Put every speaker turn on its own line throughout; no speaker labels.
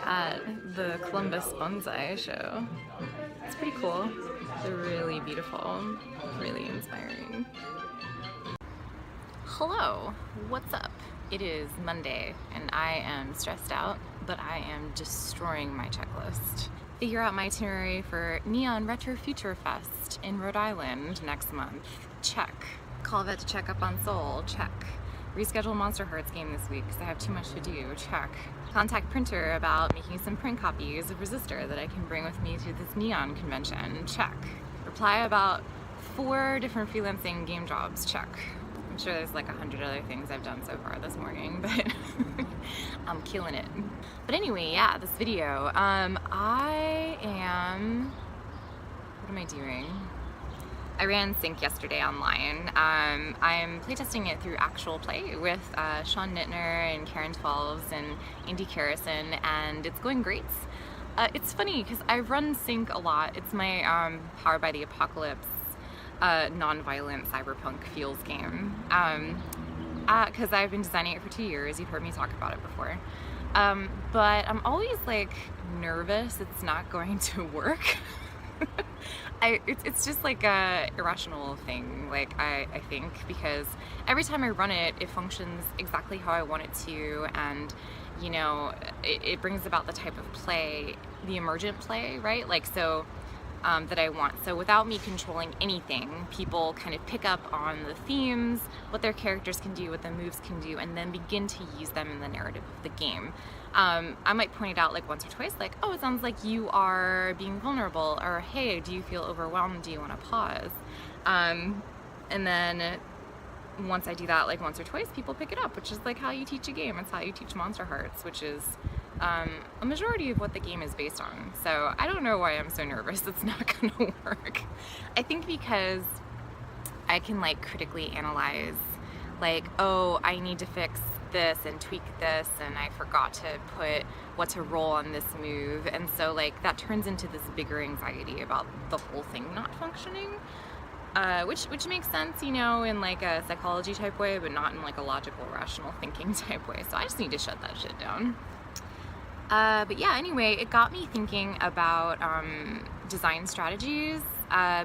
at the Columbus Bonsai show. It's pretty cool. They're really beautiful, really inspiring. Hello, what's up? It is Monday and I am stressed out, but I am destroying my checklist. Figure out my itinerary for Neon Retro Future Fest in Rhode Island next month. Check. Call Vet to check up on Soul. Check. Reschedule Monster Hearts game this week because I have too much to do. Check. Contact printer about making some print copies of Resistor that I can bring with me to this Neon convention. Check. Reply about 4 different freelancing game jobs. Check. I'm sure there's like 100 other things I've done so far this morning, but I'm killing it. But anyway, yeah, this video. What am I doing? I ran Sync yesterday online. I'm playtesting it through actual play with Sean Nittner and Karen Twelves and Andy Carrison, and it's going great. It's funny because I run Sync a lot. It's my Powered by the Apocalypse non-violent cyberpunk feels game. Because I've been designing it for 2 years. You've heard me talk about it before. But I'm always like nervous it's not going to work. It's just like a irrational thing, like I think, because every time I run it, it functions exactly how I want it to, and you know, it brings about the type of play, the emergent play, right? Like so. That I want. So without me controlling anything, people kind of pick up on the themes, what their characters can do, what the moves can do, and then begin to use them in the narrative of the game. I might point it out like once or twice, like, oh, it sounds like you are being vulnerable, or hey, do you feel overwhelmed? Do you want to pause? And then once I do that like once or twice, people pick it up, which is like how you teach a game. It's how you teach Monster Hearts, which is a majority of what the game is based on. So I don't know why I'm so nervous it's not gonna work. I think because I can like critically analyze like, oh, I need to fix this and tweak this, and I forgot to put what to roll on this move, and so like that turns into this bigger anxiety about the whole thing not functioning. Which makes sense, you know, in like a psychology type way, but not in like a logical, rational thinking type way. So I just need to shut that shit down. But yeah, anyway, it got me thinking about design strategies,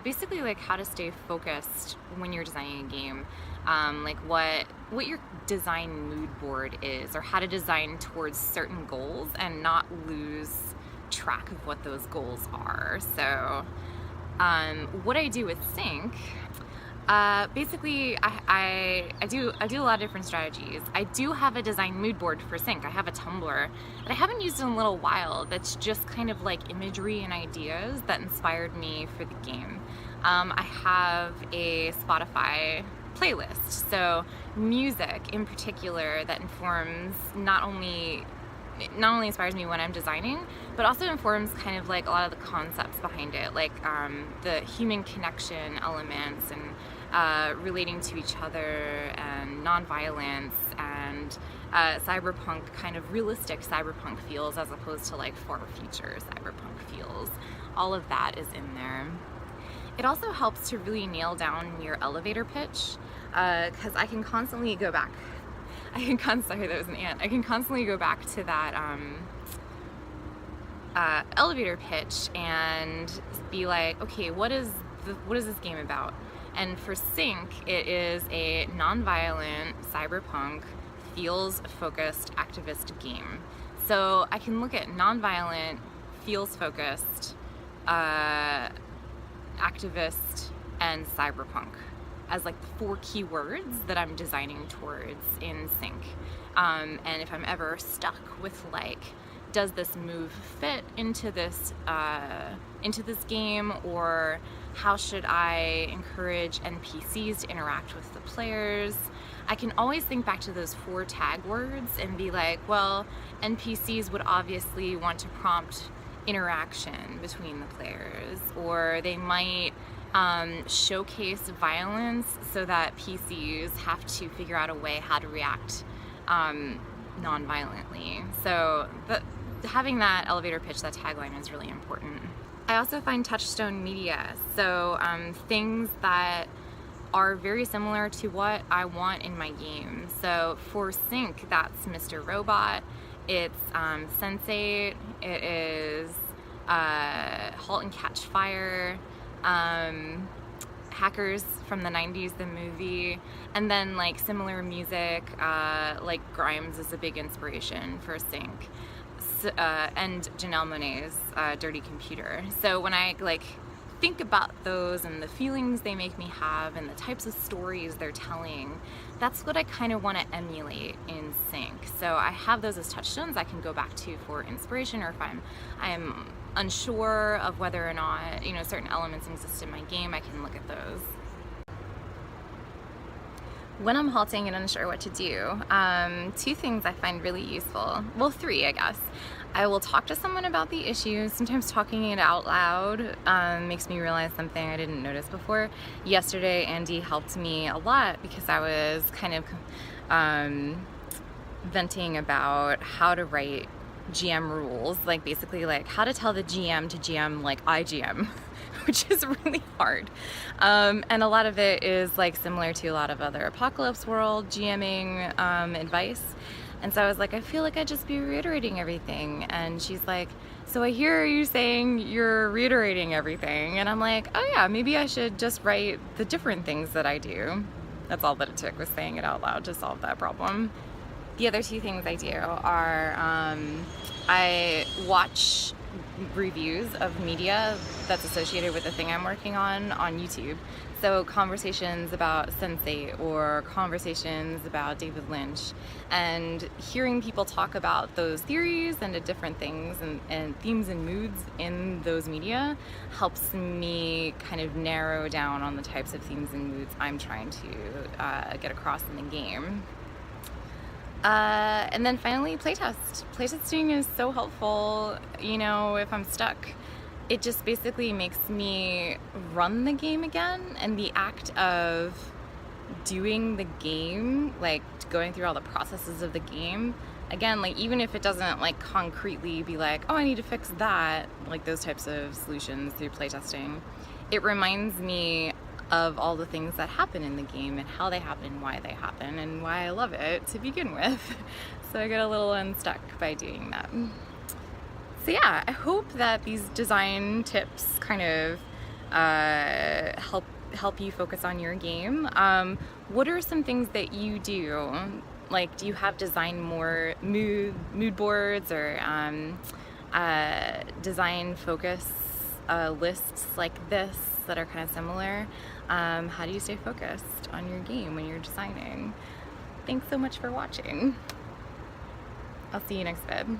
basically like how to stay focused when you're designing a game, like what your design mood board is, or how to design towards certain goals and not lose track of what those goals are. So what I do with Sync, basically I do a lot of different strategies. I do have a design mood board for Sync. I have a Tumblr that I haven't used in a little while that's just kind of like imagery and ideas that inspired me for the game. I have a Spotify playlist, so music in particular that informs not only inspires me when I'm designing, but also informs kind of like a lot of the concepts behind it, like the human connection elements and relating to each other and nonviolence and cyberpunk, kind of realistic cyberpunk feels as opposed to like far future cyberpunk feels. All of that is in there. It also helps to really nail down your elevator pitch, because I can constantly go back. Sorry, that was an ant. I can constantly go back to that elevator pitch and be like, okay, what is this game about? And for Sync, it is a non-violent cyberpunk feels-focused activist game. So I can look at non-violent, feels-focused, activist, and cyberpunk as like the 4 keywords that I'm designing towards in Sync. And if I'm ever stuck with like, does this move fit into this game, or how should I encourage NPCs to interact with the players, I can always think back to those 4 tag words and be like, well, NPCs would obviously want to prompt interaction between the players, or they might showcase violence so that PCs have to figure out a way how to react non-violently. So having that elevator pitch, that tagline, is really important. I also find touchstone media, so things that are very similar to what I want in my game. So for Sync, that's Mr. Robot It's Sense8, it is Halt and Catch Fire, Hackers from the 90s, the movie, and then like similar music, like Grimes is a big inspiration for sync, and Janelle Monáe's Dirty Computer. So when I like think about those and the feelings they make me have and the types of stories they're telling, that's what I kind of want to emulate in sync. So I have those as touchstones I can go back to for inspiration, or if I'm unsure of whether or not, you know, certain elements exist in my game, I can look at those. When I'm halting and unsure what to do, two things I find really useful. Well, three, I guess. I will talk to someone about the issue. Sometimes talking it out loud makes me realize something I didn't notice before. Yesterday, Andy helped me a lot because I was kind of venting about how to write GM rules, like basically like how to tell the GM to GM like I GM, which is really hard. And a lot of it is like similar to a lot of other Apocalypse World GMing advice. And so I was like, I feel like I'd just be reiterating everything. And she's like, so I hear you saying you're reiterating everything. And I'm like, oh yeah, maybe I should just write the different things that I do. That's all that it took, was saying it out loud to solve that problem. The other two things I do are I watch reviews of media that's associated with the thing I'm working on YouTube. So conversations about Sense8 or conversations about David Lynch, and hearing people talk about those theories and the different things and themes and moods in those media helps me kind of narrow down on the types of themes and moods I'm trying to get across in the game. And then finally, playtest. Playtesting is so helpful, you know, if I'm stuck. It just basically makes me run the game again, and the act of doing the game, like going through all the processes of the game, again, like even if it doesn't like concretely be like, oh, I need to fix that, like those types of solutions through playtesting, it reminds me of all the things that happen in the game and how they happen and why they happen and why I love it to begin with. So I get a little unstuck by doing that. So yeah, I hope that these design tips kind of help you focus on your game. What are some things that you do? Like, do you have design more mood boards or design focus lists like this that are kind of similar? How do you stay focused on your game when you're designing? Thanks so much for watching. I'll see you next vid.